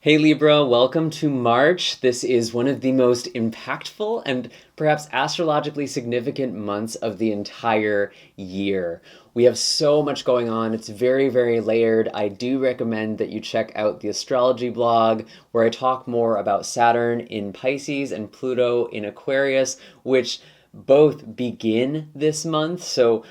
Hey Libra, welcome to March. This is one of the most impactful and perhaps astrologically significant months of the entire year. We have so much going on. It's very, very layered. I do recommend that you check out the astrology blog where I talk more about Saturn in Pisces and Pluto in Aquarius, which both begin this month. So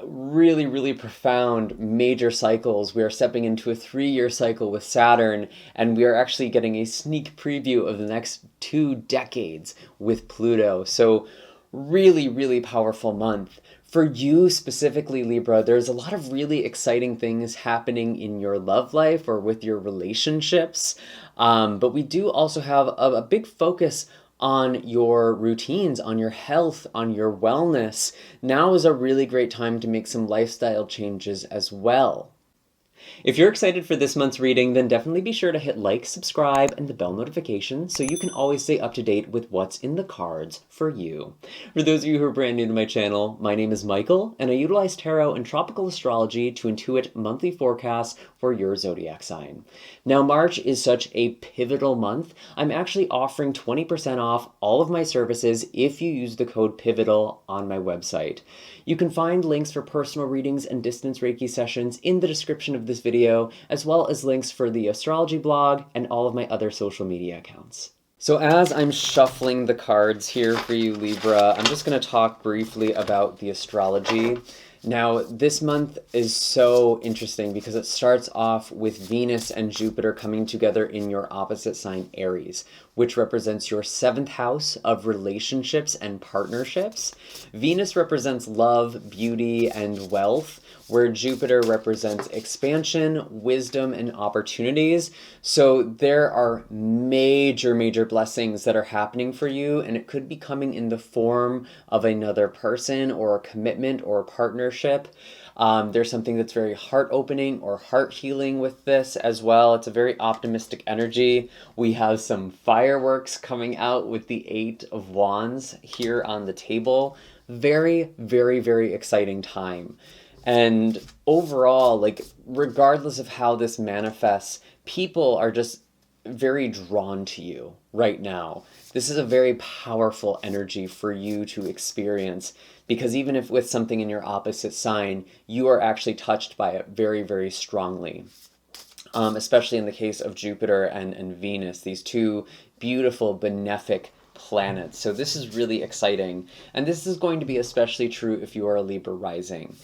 really, really profound major cycles. We are stepping into a 3-year cycle with Saturn, and we are actually getting a sneak preview of the next 2 decades with Pluto. So really, really powerful month. For you specifically, Libra, there's a lot of really exciting things happening in your love life or with your relationships. But we do also have a big focus on your routines, on your health, on your wellness. Now is a really great time to make some lifestyle changes as well. If you're excited for this month's reading, then definitely be sure to hit like, subscribe, and the bell notification so you can always stay up to date with what's in the cards for you. For those of you who are brand new to my channel, my name is Michael, and I utilize tarot and tropical astrology to intuit monthly forecasts for your zodiac sign. Now, March is such a pivotal month. I'm actually offering 20% off all of my services if you use the code PIVOTAL on my website. You can find links for personal readings and distance Reiki sessions in the description of this video, as well as links for the astrology blog and all of my other social media accounts. So as I'm shuffling the cards here for you, Libra, I'm just going to talk briefly about the astrology. Now, this month is so interesting because it starts off with Venus and Jupiter coming together in your opposite sign, Aries, which represents your 7th house of relationships and partnerships. Venus represents love, beauty, and wealth, where Jupiter represents expansion, wisdom, and opportunities. So there are major, major blessings that are happening for you, and it could be coming in the form of another person or a commitment or a partnership. There's something that's very heart-opening or heart-healing with this as well. It's a very optimistic energy. We have some fireworks coming out with the 8 of Wands here on the table. Very, very, very exciting time. And overall, like, regardless of how this manifests, people are just very drawn to you right now. This is a very powerful energy for you to experience because even if with something in your opposite sign, you are actually touched by it very, very strongly. Especially in the case of Jupiter and Venus, these two beautiful, benefic planets. So this is really exciting. And this is going to be especially true if you are a Libra rising.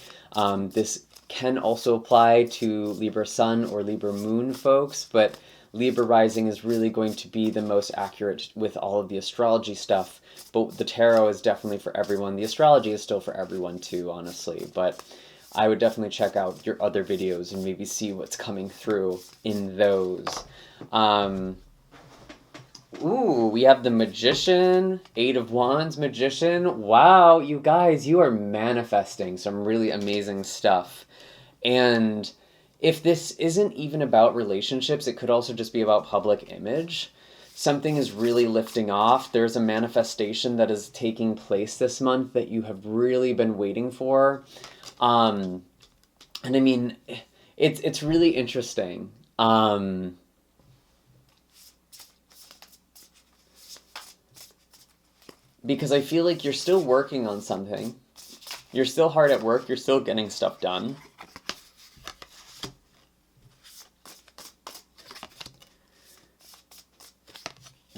This can also apply to Libra Sun or Libra Moon folks, but Libra rising is really going to be the most accurate with all of the astrology stuff. But the tarot is definitely for everyone. The astrology is still for everyone too, honestly. But I would definitely check out your other videos and maybe see what's coming through in those. Ooh, we have the Magician, 8 of Wands, Magician. Wow, you guys, you are manifesting some really amazing stuff. And if this isn't even about relationships, it could also just be about public image. Something is really lifting off. There's a manifestation that is taking place this month that you have really been waiting for. And I mean, it's really interesting. Because I feel like you're still working on something. You're still hard at work. You're still getting stuff done.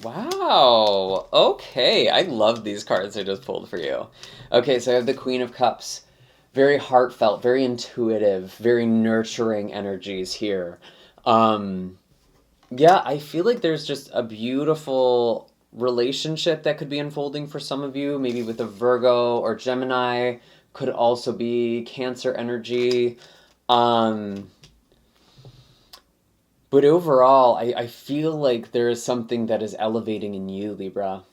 Wow. Okay. I love these cards I just pulled for you. Okay, so I have the Queen of Cups. Very heartfelt, very intuitive, very nurturing energies here. Yeah, I feel like there's just a beautiful relationship that could be unfolding for some of you, maybe with a Virgo or Gemini, could also be Cancer energy. But overall, I feel like there is something that is elevating in you, Libra.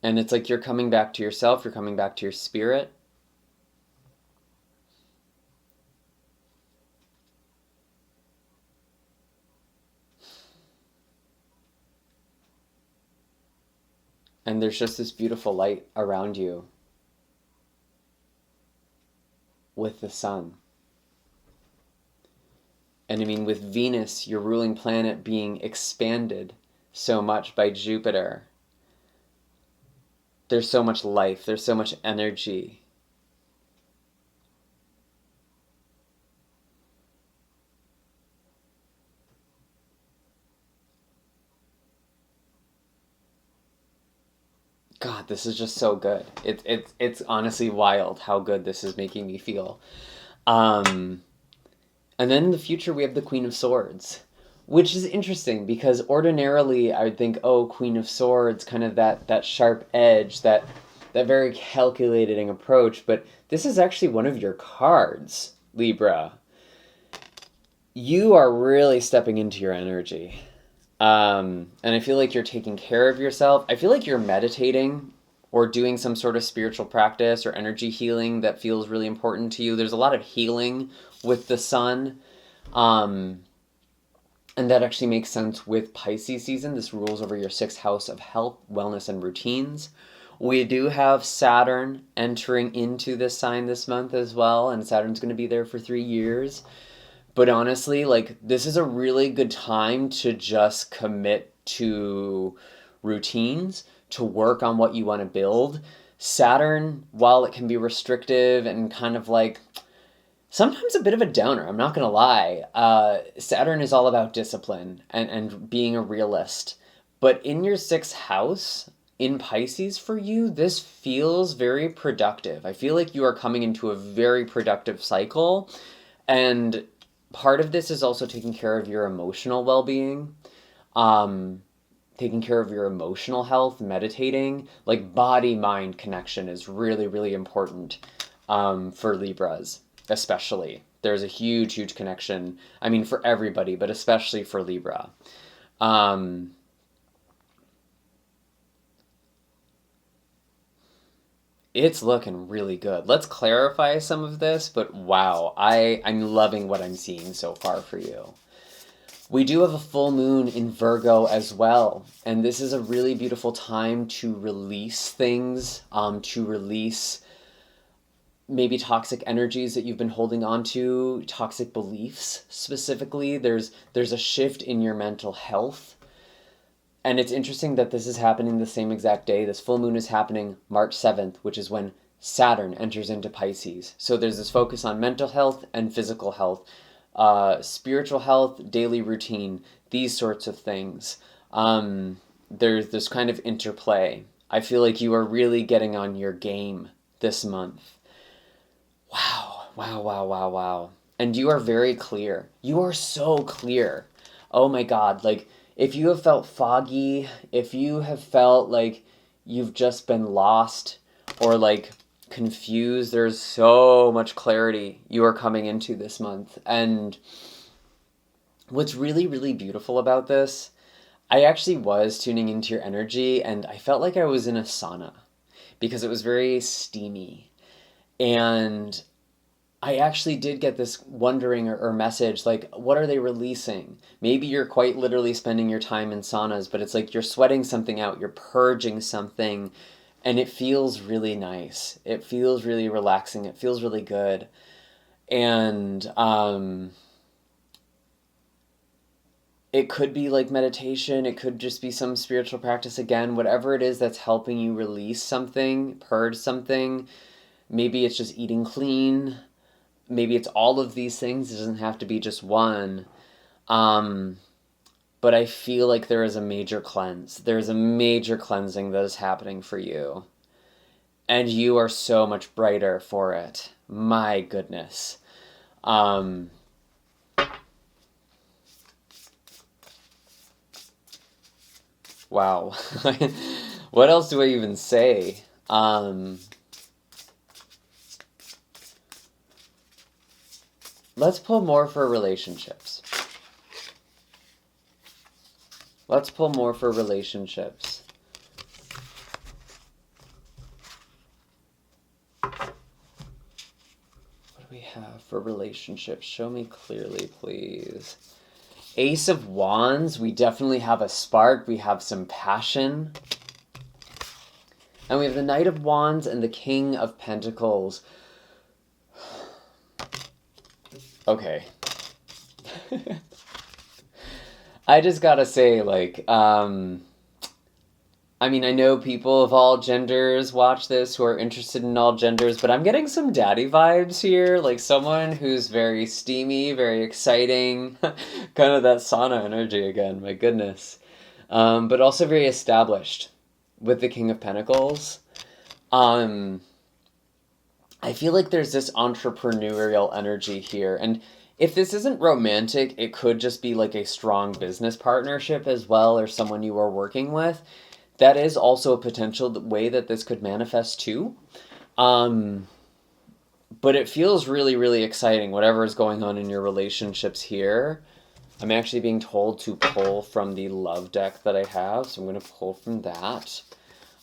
And it's like you're coming back to yourself, you're coming back to your spirit. And there's just this beautiful light around you. with the sun. And I mean, with Venus, your ruling planet, being expanded so much by Jupiter, there's so much life, there's so much energy. God, this is just so good. It's honestly wild how good this is making me feel. And then in the future, we have the Queen of Swords, which is interesting because ordinarily I would think, oh, Queen of Swords, kind of that sharp edge, that very calculating approach. But this is actually one of your cards, Libra. You are really stepping into your energy. And I feel like you're taking care of yourself. I feel like you're meditating or doing some sort of spiritual practice or energy healing that feels really important to you. There's a lot of healing with the sun. And that actually makes sense with Pisces season. This rules over your 6th house of health, wellness, and routines. We do have Saturn entering into this sign this month as well, and Saturn's going to be there for 3 years. But honestly, like, this is a really good time to just commit to routines, to work on what you want to build. Saturn, while it can be restrictive and kind of like sometimes a bit of a downer, I'm not going to lie, Saturn is all about discipline and being a realist. But in your 6th house, in Pisces for you, this feels very productive. I feel like you are coming into a very productive cycle. And part of this is also taking care of your emotional well-being, taking care of your emotional health, meditating. Like, body-mind connection is really, really important for Libras, especially. There's a huge, huge connection. I mean, for everybody, but especially for Libra. It's looking really good. Let's clarify some of this, but wow, I'm loving what I'm seeing so far for you. We do have a full moon in Virgo as well, and this is a really beautiful time to release things, to release maybe toxic energies that you've been holding on to, toxic beliefs specifically. There's a shift in your mental health. And it's interesting that this is happening the same exact day. This full moon is happening March 7th, which is when Saturn enters into Pisces. So there's this focus on mental health and physical health, spiritual health, daily routine, these sorts of things. There's this kind of interplay. I feel like you are really getting on your game this month. Wow, wow, wow, wow, wow. And you are very clear. You are so clear. Oh my God, like, if you have felt foggy, if you have felt like you've just been lost or like confused, there's so much clarity you are coming into this month. And what's really, really beautiful about this, I actually was tuning into your energy and I felt like I was in a sauna because it was very steamy. And I actually did get this wondering or message, like, what are they releasing? Maybe you're quite literally spending your time in saunas, but it's like you're sweating something out, you're purging something, and it feels really nice. It feels really relaxing. It feels really good. And it could be like meditation. It could just be some spiritual practice again, whatever it is that's helping you release something, purge something. Maybe it's just eating clean. Maybe it's all of these things. It doesn't have to be just one. But I feel like there is a major cleanse. There's a major cleansing that is happening for you. And you are so much brighter for it. My goodness. Wow. What else do I even say? Let's pull more for relationships. Let's pull more for relationships. What do we have for relationships? Show me clearly, please. Ace of Wands, we definitely have a spark. We have some passion. And we have the Knight of Wands and the King of Pentacles. Okay. I just gotta say, like, I mean, I know people of all genders watch this who are interested in all genders, but I'm getting some daddy vibes here. Like someone who's very steamy, very exciting, kind of that sauna energy again, my goodness. But also very established with the King of Pentacles. Um, I feel like there's this entrepreneurial energy here. And if this isn't romantic, it could just be like a strong business partnership as well, or someone you are working with. That is also a potential way that this could manifest too. Um, but it feels really, really exciting, whatever is going on in your relationships here. I'm actually being told to pull from the love deck that I have, so I'm going to pull from that.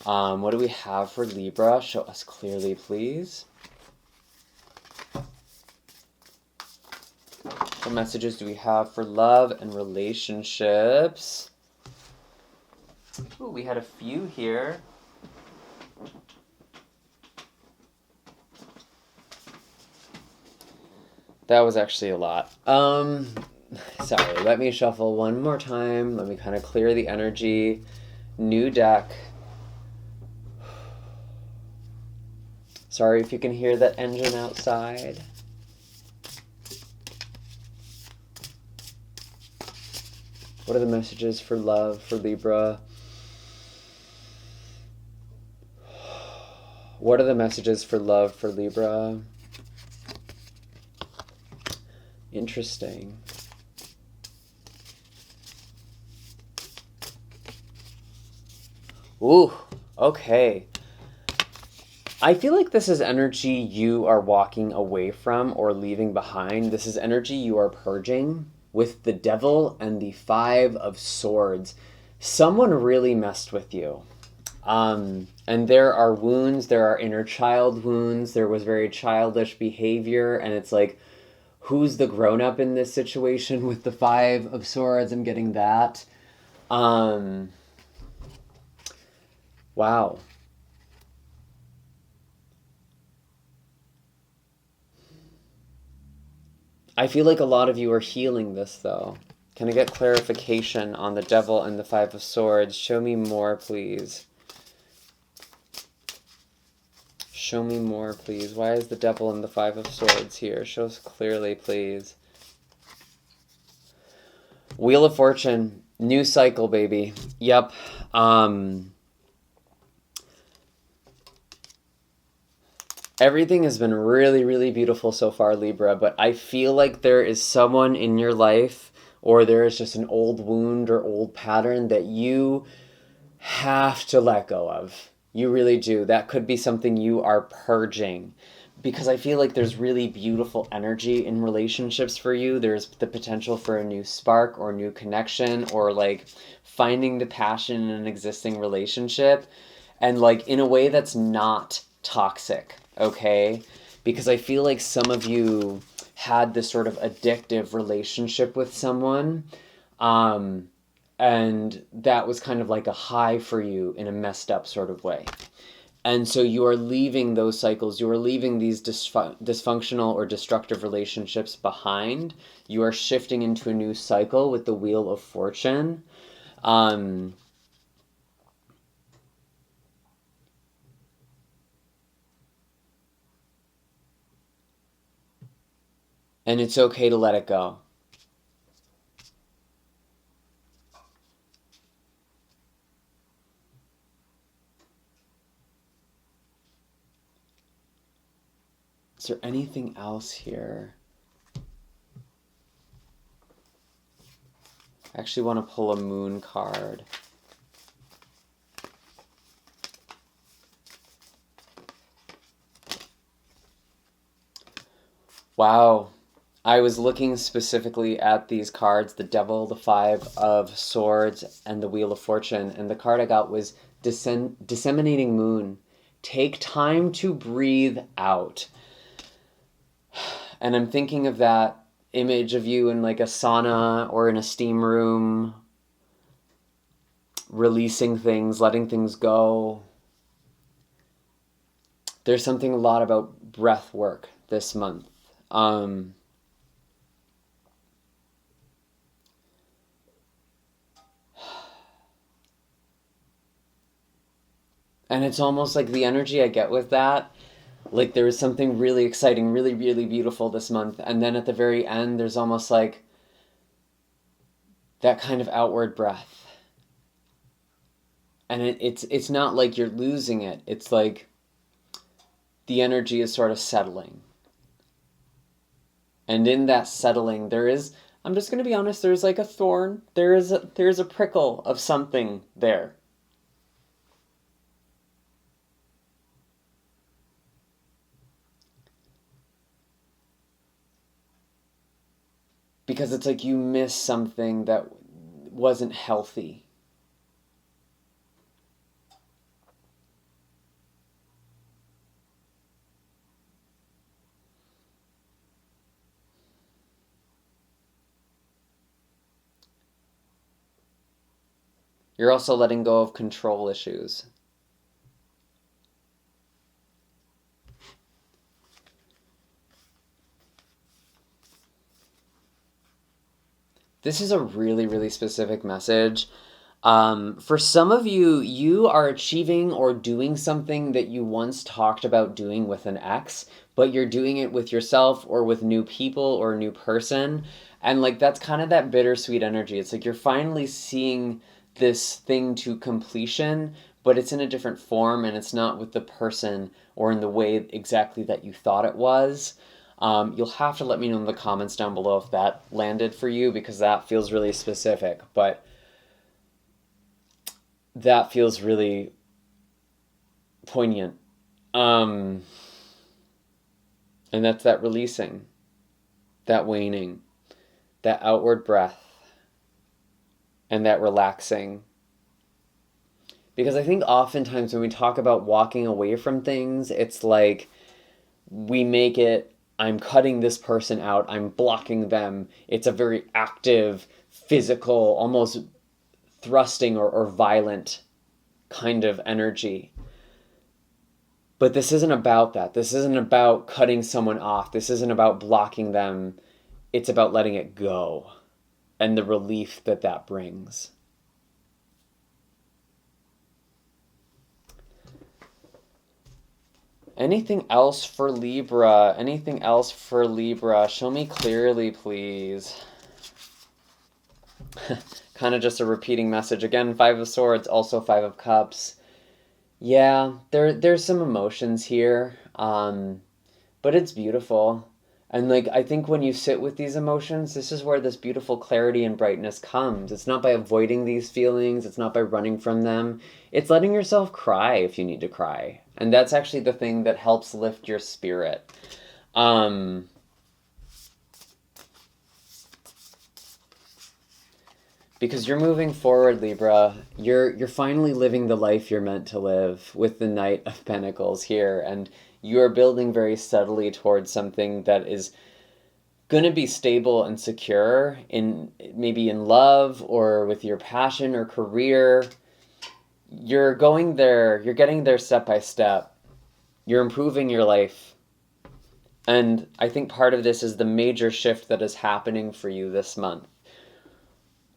What do we have for Libra? Show us clearly, please. What messages do we have for love and relationships? Ooh, we had a few here. That was actually a lot. Sorry, let me shuffle one more time. Let me kind of clear the energy. New deck. Sorry if you can hear that engine outside. What are the messages for love for Libra? What are the messages for love for Libra? Interesting. Ooh, okay. I feel like this is energy you are walking away from or leaving behind. This is energy you are purging with the Devil and the Five of Swords. Someone really messed with you. And there are wounds, there are inner child wounds, there was very childish behavior, and it's like, who's the grown-up in this situation with the Five of Swords? I'm getting that. Wow. I feel like a lot of you are healing this, though. Can I get clarification on the Devil and the Five of Swords? Show me more, please. Show me more, please. Why is the Devil and the Five of Swords here? Show us clearly, please. Wheel of Fortune. New cycle, baby. Yep. Everything has been really, really beautiful so far, Libra, but I feel like there is someone in your life, or there is just an old wound or old pattern that you have to let go of. You really do. That could be something you are purging. Because I feel like there's really beautiful energy in relationships for you. There's the potential for a new spark or new connection, or like finding the passion in an existing relationship, and like in a way that's not toxic, okay? Because I feel like some of you had this sort of addictive relationship with someone, and that was kind of like a high for you in a messed up sort of way. And so you are leaving those cycles, you are leaving these dysfunctional or destructive relationships behind. You are shifting into a new cycle with the Wheel of Fortune. And it's okay to let it go. Is there anything else here? I actually want to pull a moon card. Wow. I was looking specifically at these cards, the Devil, the Five of Swords, and the Wheel of Fortune, and the card I got was Disseminating Moon. Take time to breathe out. And I'm thinking of that image of you in like a sauna or in a steam room, releasing things, letting things go. There's something a lot about breath work this month. And it's almost like the energy I get with that, like there was something really exciting, really, really beautiful this month. And then at the very end, there's almost like that kind of outward breath. And it's not like you're losing it. It's like the energy is sort of settling. And in that settling, there is, I'm just going to be honest, there's like a thorn. There's a prickle of something there. Because it's like you miss something that wasn't healthy. You're also letting go of control issues. This is a really, really specific message. For some of you, you are achieving or doing something that you once talked about doing with an ex, but you're doing it with yourself or with new people or a new person. And like that's kind of that bittersweet energy. It's like you're finally seeing this thing to completion, but it's in a different form and it's not with the person or in the way exactly that you thought it was. You'll have to let me know in the comments down below if that landed for you because that feels really specific. But that feels really poignant. And that's that releasing, that waning, that outward breath, and that relaxing. Because I think oftentimes when we talk about walking away from things, it's like we make it, I'm cutting this person out, I'm blocking them. It's a very active, physical, almost thrusting or violent kind of energy. But this isn't about that. This isn't about cutting someone off. This isn't about blocking them. It's about letting it go and the relief that that brings. Anything else for Libra? Anything else for Libra? Show me clearly, please. Kind of just a repeating message. Again, Five of Swords, also Five of Cups. Yeah, there's some emotions here, but it's beautiful. And like I think when you sit with these emotions, this is where this beautiful clarity and brightness comes. It's not by avoiding these feelings, it's not by running from them. It's letting yourself cry if you need to cry. And that's actually the thing that helps lift your spirit. Because you're moving forward, Libra. You're finally living the life you're meant to live with the Knight of Pentacles here, and you are building very steadily towards something that is going to be stable and secure in maybe in love or with your passion or career. You're going there, you're getting there step by step. You're improving your life. And I think part of this is the major shift that is happening for you this month,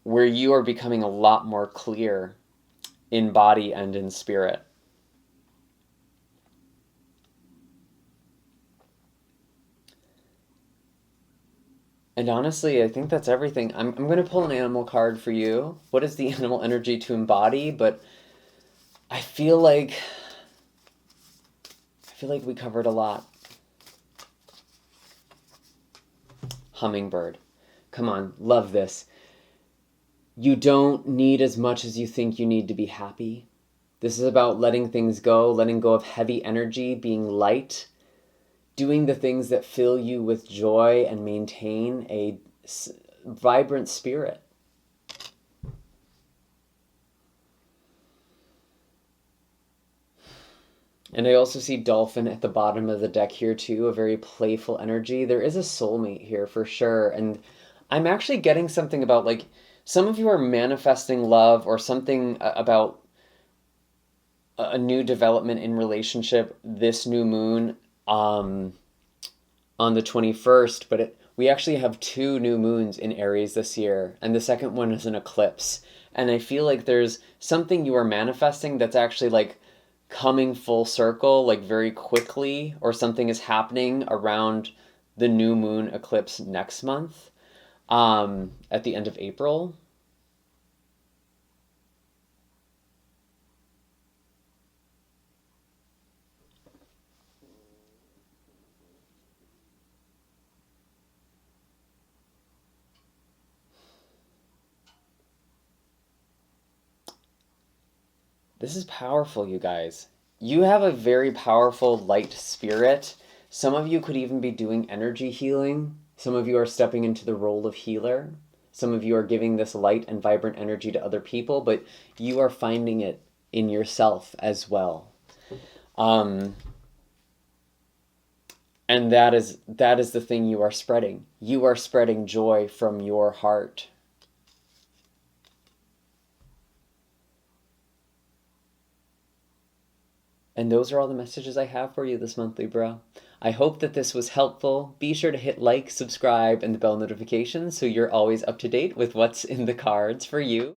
where you are becoming a lot more clear in body and in spirit. And honestly, I think that's everything. I'm going to pull an animal card for you. What is the animal energy to embody? But I feel like we covered a lot. Hummingbird. Come on, love this. You don't need as much as you think you need to be happy. This is about letting things go, letting go of heavy energy, being light, doing the things that fill you with joy and maintain a vibrant spirit. And I also see dolphin at the bottom of the deck here too, a very playful energy. There is a soulmate here for sure. And I'm actually getting something about like, some of you are manifesting love or something about a new development in relationship this new moon on the 21st, but we actually have 2 new moons in Aries this year, and the second one is an eclipse. And I feel like there's something you are manifesting that's actually like coming full circle, like very quickly, or something is happening around the new moon eclipse next month, at the end of April. This is powerful, you guys. You have a very powerful light spirit. Some of you could even be doing energy healing. Some of you are stepping into the role of healer. Some of you are giving this light and vibrant energy to other people, but you are finding it in yourself as well. Um, and that is the thing you are spreading. You are spreading joy from your heart. And those are all the messages I have for you this month, Libra. I hope that this was helpful. Be sure to hit like, subscribe, and the bell notifications so you're always up to date with what's in the cards for you.